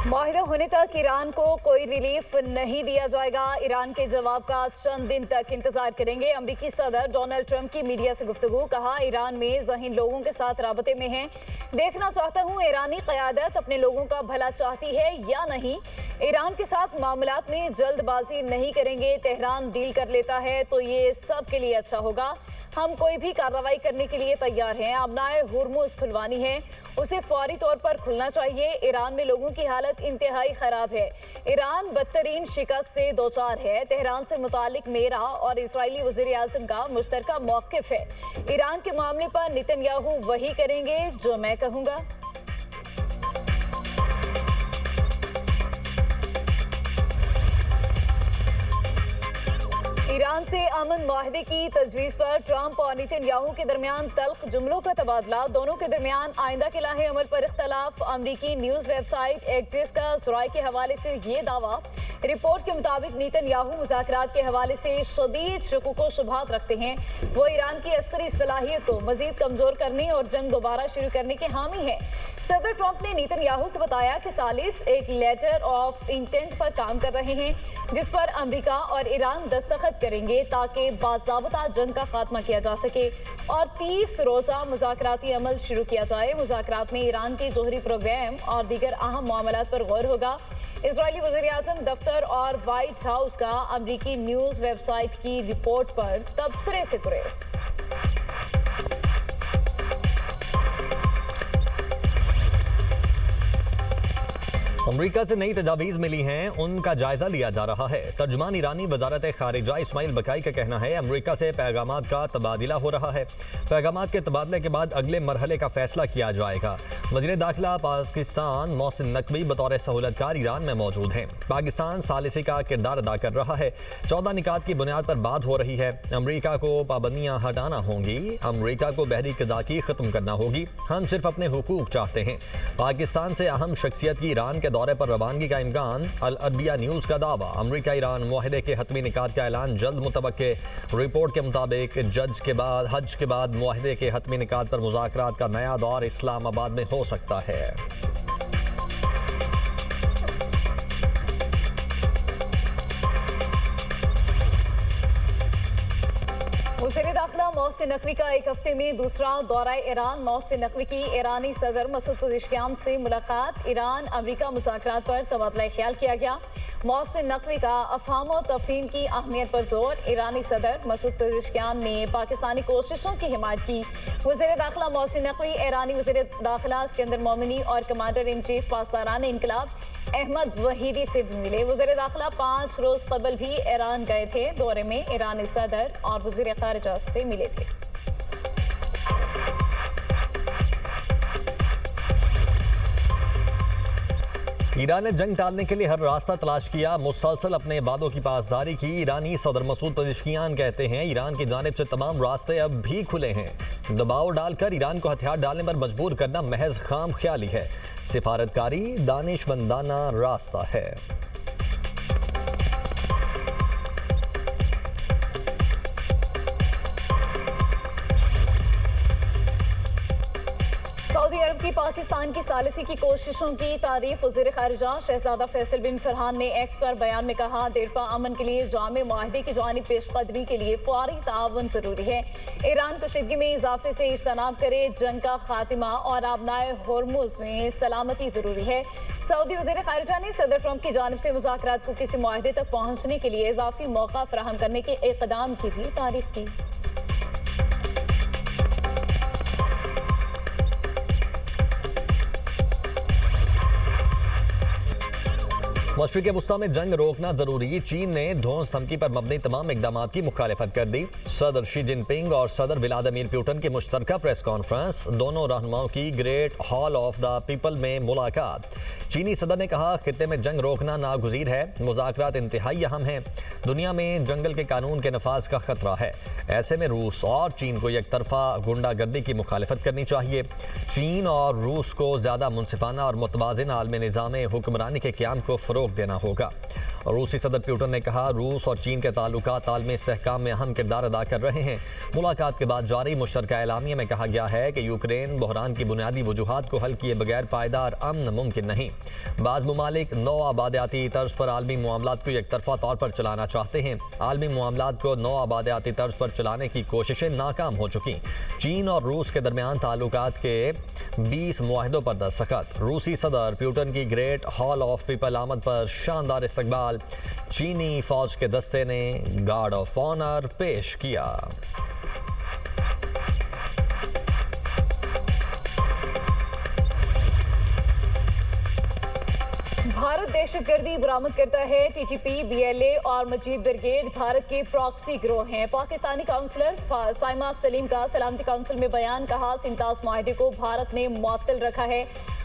मुआहिदा होने तक ईरान को कोई रिलीफ नहीं दिया जाएगा। ईरान के जवाब का चंद दिन तक इंतजार करेंगे। अमेरिकी सदर डोनाल्ड ट्रंप की मीडिया से गुफ्तगू। कहा, ईरान में ज़हीन लोगों के साथ राबते में हैं। देखना चाहता हूँ ईरानी क़यादत अपने लोगों का भला चाहती है या नहीं। ईरान के साथ मामलात में जल्दबाजी नहीं करेंगे। तेहरान डील कर लेता है तो ये सब के लिए अच्छा होगा। हम कोई भी कार्रवाई करने के लिए तैयार हैं। अबनाए हुर्मुज़ खुलवानी है, उसे फौरी तौर पर खुलना चाहिए। ईरान में लोगों की हालत इंतहाई ख़राब है। ईरान बदतरीन शिकस्त से दोचार है। तेहरान से मुतालिक मेरा और इजरायली वज़ीर आज़म का मुश्तरका मौक़िफ़ है। ईरान के मामले पर नेतन्याहू वही करेंगे जो मैं कहूँगा। ईरान से अमन मुआहदे की तजवीज़ पर ट्रंप और नेतन्याहू के दरमियान तल्ख जुमलों का तबादला। दोनों के दरमियान आइंदा के लाहे अमल पर इख्तलाफ। अमरीकी न्यूज़ वेबसाइट एक्सिस का ज़राए के हवाले से ये दावा। रिपोर्ट के मुताबिक नेतन्याहू मुज़ाकरात के हवाले से शदीद शुकूक व शुबहात रखते हैं। वो ईरान की अस्करी सलाहियत को मज़ीद कमज़ोर करने और जंग दोबारा शुरू करने के हामी हैं। सदर ट्रंप ने नेतन्याहू को बताया कि सालिस एक लेटर ऑफ इंटेंट पर काम कर रहे हैं, जिस पर अमेरिका और ईरान दस्तखत करेंगे ताकि बाज़ाबता जंग का खात्मा किया जा सके और 30 रोज़ा मुज़ाकराती अमल शुरू किया जाए। मुज़ाकरात में ईरान के जोहरी प्रोग्राम और दीगर अहम मामलात पर गौर होगा। इजरायली वज़ीर आज़म दफ्तर और वाइट हाउस का अमरीकी न्यूज़ वेबसाइट की रिपोर्ट पर तबसरे से गुरेज। अमरीका से नई तजावीज़ मिली हैं, उनका जायजा लिया जा रहा है। तर्जुमान ईरानी वजारत खारिजा इस्माइल बकाई का कहना है, अमरीका से पैगामात का तबादला हो रहा है। पैगामात के तबादले के बाद अगले मरहले का फैसला किया जाएगा। वज़ीर दाखिला पाकिस्तान मोहसिन नकवी बतौर सहूलतकार ईरान में मौजूद हैं। पाकिस्तान सालिसी का किरदार अदा कर रहा है। 14 निकात की बुनियाद पर बात हो रही है। अमरीका को पाबंदियाँ हटाना होंगी। अमरीका को बहरी क़ज़ाकी ख़त्म करना होगी। हम सिर्फ अपने हुकूक चाहते हैं। पाकिस्तान से अहम शख्सियत की ईरान के दौरे पर रवानगी का इम्कान। अल अरबिया न्यूज़ का दावा। अमरीका ईरान मुआहदे के हतमी निकात का ऐलान जल्द मुतवक्के। रिपोर्ट के मुताबिक हज के बाद मुआहदे के हतमी निकात पर मुज़ाकरात का नया दौर इस्लामाबाद में हो सकता है। वज़ीर दाखिला मोहसिन नकवी का एक हफ्ते में दूसरा दौरा ईरान। मोहसिन नकवी की ईरानी सदर मसूद पज़ेश्कियान से मुलाकात। ईरान अमरीका मुज़ाकरात पर तबादला ख्याल किया गया। मोहसिन नकवी का अफ़हाम व तफ़हीम की अहमियत पर जोर। ईरानी सदर मसूद पज़ेश्कियान ने पाकिस्तानी कोशिशों की हिमायत की। वज़ीर दाखिला मोहसिन नकवी ईरानी वज़ीर दाखिला इस्कंदर मोमिनी और कमांडर इन चीफ पासदारान इनकलाब अहमद वहीदी से भी मिले। वज़ीर दाखिला 5 रोज़ कबल भी ईरान गए थे। दौरे में ईरानी सदर और वज़ीर खारिजा से मिले थे। ईरान ने जंग टालने के लिए हर रास्ता तलाश किया, मुसलसल अपने वादों की पासदारी की। ईरानी सदर मसूद पज़ेश्कियान कहते हैं, ईरान की जानिब से तमाम रास्ते अब भी खुले हैं। दबाव डालकर ईरान को हथियार डालने पर मजबूर करना महज खाम ख्याली है। सिफारतकारी दानिशमंदाना रास्ता है। सऊदी अरब की पाकिस्तान की सालिसी की कोशिशों की तारीफ। वज़ीर खारिजा शहजादा फैसल बिन फरहान ने एक्स पर बयान में कहा, देरपा अमन के लिए जामे मुआहदे की जानिब पेशकदमी के लिए फौरी ताउन ज़रूरी है। ईरान कशीदगी में इजाफे से इज्तनाब करे। जंग का खात्मा और आबनाए हुर्मुज़ में सलामती ज़रूरी है। सऊदी वज़ीर खारिजा ने सदर ट्रंप की जानिब से मुज़ाकरात को किसी मुआहदे तक पहुँचने के लिए इजाफी मौका फराहम करने के इक़दाम की भी तारीफ की। मशरिक़ वुस्ता में जंग रोकना जरूरी। चीन ने धौंस धमकी पर मबनी तमाम इक़दामात की मुखालिफत कर दी। सदर शी जिनपिंग और सदर व्लादिमीर पुतिन की मुश्तरका प्रेस कॉन्फ्रेंस। दोनों रहनुमाओं की great hall of the people में मुलाकात। चीनी सदर ने कहा, खित्ते में जंग रोकना नागुज़ीर है। मुज़ाकरात इंतहाई अहम हैं। दुनिया में जंगल के कानून के नफाज का खतरा है। ऐसे में रूस और चीन को एक तरफा गुंडागर्दी की मुखालिफत करनी चाहिए। चीन और रूस को ज़्यादा मुनसिफाना और मुतवाज़िन आलमी निज़ाम हुक्मरानी के क़याम को फ़रोग़ देना होगा। रूसी सदर पुतिन ने कहा, रूस और चीन के ताल्लुकात तालमे इस्तेहकाम में अहम किरदार अदा कर रहे हैं। मुलाकात के बाद जारी मुश्तरका एलामिया में कहा गया है कि यूक्रेन बहरान की बुनियादी वजूहात को हल किए बगैर पायदार अमन मुमकिन नहीं। बाज़ ममालिक नौ आबादियाती तर्ज पर आलमी मामलात को एक तरफा तौर पर चलाना चाहते हैं। आलमी मामलात को नौ आबादियाती तर्ज पर चलाने की कोशिशें नाकाम हो चुकी। चीन और रूस के दरमियान ताल्लुकात के 20 मुआहदों पर दस्तखत। रूसी सदर पुतिन की ग्रेट हॉल ऑफ पीपल आमद पर शानदार इस्तकबाल। चीनी फौज के दस्ते ने गार्ड ऑफ ऑनर पेश किया। भारत दहशतगर्दी बरामद करता है। टीटीपी, बीएलए और मजीद ब्रिगेड भारत के प्रॉक्सी गिरोह हैं। पाकिस्तानी काउंसलर साइमा सलीम का सलामती काउंसिल में बयान। कहा, सिंतास माहिदे को भारत ने मुअत्तल रखा है।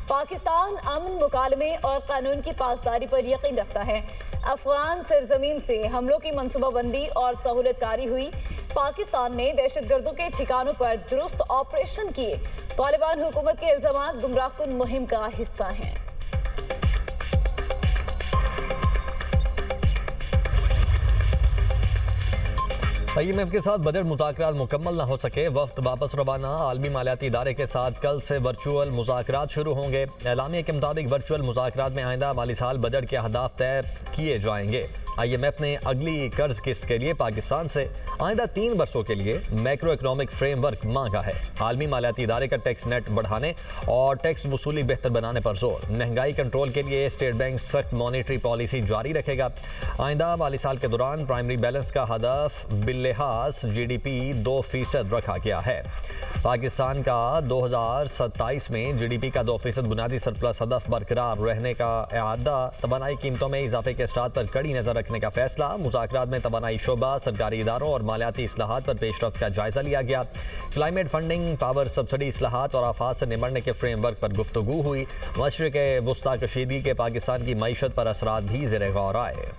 पाकिस्तान अमन, मुकालमे और कानून की पासदारी पर यकीन रखता है। अफगान सरजमीन से हमलों की मनसूबाबंदी और सहूलतकारी हुई। पाकिस्तान ने दहशतगर्दों के ठिकानों पर दुरुस्त ऑपरेशन किए। तालिबान हुकूमत के इल्जामात गुमराहकुन मुहिम का हिस्सा हैं। IMF के साथ बजट मुज़ाकरात मुकम्मल न हो सके, वफ्द वापस रवाना। आलमी मालियाती इदारे के साथ कल से वर्चुअल मुज़ाकरात शुरू होंगे। एलामिया के मुताबिक वर्चुअल मुज़ाकरात में आइंदा माली साल बजट के अहदाफ तय किए जाएंगे। IMF ने अगली कर्ज किस्त के लिए पाकिस्तान से आइंदा 3 वर्षों के लिए मैक्रो इकोनॉमिक फ्रेमवर्क मांगा है। आलमी मालियाती इदारे का टैक्स नेट बढ़ाने और टैक्स वसूली बेहतर बनाने पर जोर। महंगाई कंट्रोल के लिए स्टेट बैंक सख्त मॉनेटरी पॉलिसी जारी रखेगा। आइंदा माली साल के दौरान प्राइमरी बैलेंस का हदफ बिल्लिहाज GDP 2% रखा गया है। पाकिस्तान का 2027 में GDP का 2% बुनियादी सरप्लस हदफ बरकरार रहने का इरादा। तवानाई कीमतों में इजाफे के स्टार्ट पर कड़ी नजर रखने का फैसला। मुज़ाकरात में तवानाई शोबा, सरकारी इदारों और मालियाती इस्लाहात पर पेशरफ्त का जायजा लिया गया। क्लाइमेट फंडिंग, पावर सब्सिडी इस्लाहात और आफात से निमटने के फ्रेमवर्क पर गुफ्तगू हुई। मशरिक़ वुस्ता कशीदगी के पाकिस्तान की मईशत पर असरात भी ज़ेर गौर आए।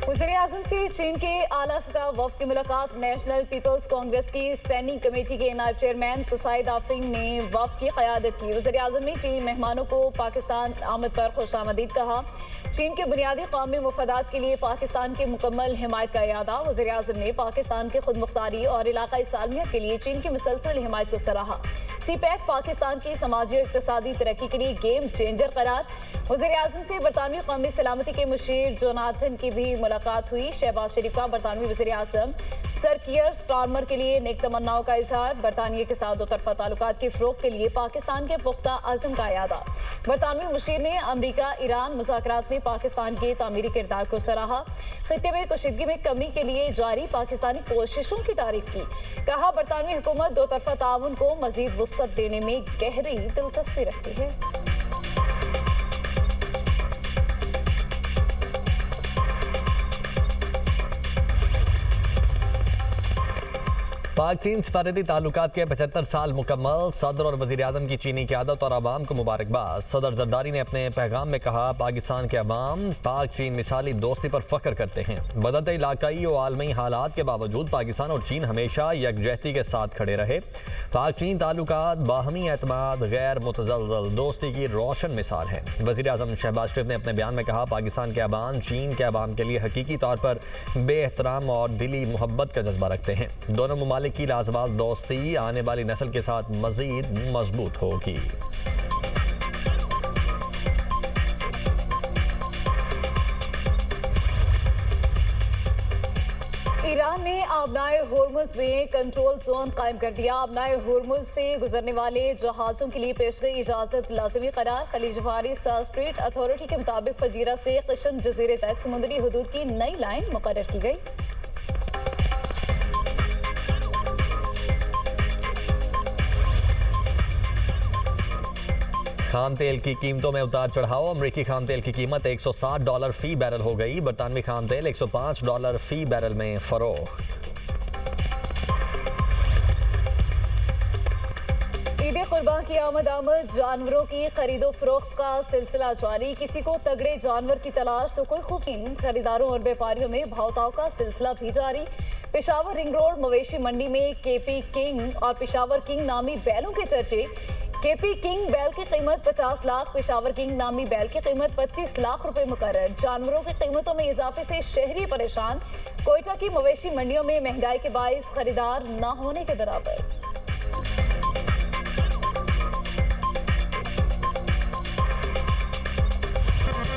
वज़ीर-ए-आज़म से चीन के आला सतह वफ़द की मुलाकात। नेशनल पीपल्स कांग्रेस की स्टैंडिंग कमेटी के नायब चेयरमैन तसाइद आफिंग ने वफ़द की क़यादत की। वज़ीर-ए-आज़म ने चीनी मेहमानों को पाकिस्तान आमद पर खुशामदीद कहा। चीन के बुनियादी कौमी मफादात के लिए पाकिस्तान की मुकम्मल हिमायत का इरादा। वज़ीर-ए-आज़म ने पाकिस्तान के खुद मुख्तारी और इलाकाई सालमियत के लिए चीन की मुसलसल हिमायत को सराहा। CPEC पाकिस्तान की समाजी और इक़्तिसादी तरक्की के लिए गेम चेंजर करार। वज़ीर-ए-आज़म से बरतानवी कौमी सलामती के मुशीर जोनाथन की भी मुलाकात हुई। शहबाज शरीफ का बरतानवी वज़ीर-ए-आज़म सर कियर स्टारमर के लिए नेक तमन्नाओं का इजहार। बरतानिया के साथ दो तरफा ताल्लुकात के फ़रोग़ के लिए पाकिस्तान के पुख्ता अज़म का इरादा। बरतानवी मुशीर ने अमरीका ईरान मुज़ाकरात में पाकिस्तान के तामीरी किरदार को सराहा। खित्ते में कशीदगी में कमी के लिए जारी पाकिस्तानी कोशिशों की तारीफ की। कहा, बरतानवी हुकूमत दो तरफा ताउन को मज़ीद वुसअत देने में गहरी दिलचस्पी रखती है। पाक चीन सफारती ताल्लुकात के 75 साल मुकम्मल। सदर और वज़ीर-ए-आज़म की चीनी क़यादत और आवाम को मुबारकबाद। सदर जरदारी ने अपने पैगाम में कहा, पाकिस्तान के अवाम पाक चीन मिसाली दोस्ती पर फ़ख्र करते हैं। बदलते इलाकाई और आलमी हालात के बावजूद पाकिस्तान और चीन हमेशा यकजहती के साथ खड़े रहे। पाक चीन ताल्लुकात बाहमी एतमाद, गैर मुतज़लज़ल दोस्ती की रोशन मिसाल है। वज़ीर-ए-आज़म शहबाज शरीफ ने अपने बयान में कहा, पाकिस्तान के अवाम चीन के अवाम के लिए हकीकी तौर पर बेएहतराम और दिली मोहब्बत का जज्बा रखते हैं। दोनों ममालिक की लाजवाब दोस्ती आने वाली नस्ल के साथ मजीद मजबूत होगी। ईरान ने आबनाए होर्मुज में कंट्रोल जोन कायम कर दिया। आबनाए होर्मुज से गुजरने वाले जहाजों के लिए पेश गई इजाजत लाजमी करार। खलीज फारिस स्ट्रेट अथॉरिटी के मुताबिक फजीरा से क़िश्म जजीरे तक समुद्री हदूद की नई लाइन मुकर्रर की गई। खाम तेल की कीमतों में उतार चढ़ाव। अमरीकी खाम तेल की कीमत $160 फी बैरल हो गई। बरतानवी खाम तेल $105 फी बैरल में फरोख्त। ईद कुर्बान की आमद जानवरों की खरीदो फरोख्त का सिलसिला जारी। किसी को तगड़े जानवर की तलाश तो कोई खूबसूरत खरीदारों और व्यापारियों में भावताव का सिलसिला भी जारी। पेशावर रिंग रोड मवेशी मंडी में केपी किंग और पेशावर किंग नामी बैलों के चर्चे। केपी किंग बैल की कीमत 50 लाख, पेशावर किंग नामी बैल की कीमत 25 लाख रुपए मुकर्रर। जानवरों की कीमतों में इजाफे से शहरी परेशान। कोयटा की मवेशी मंडियों में महंगाई के बाइस खरीदार न होने के बराबर।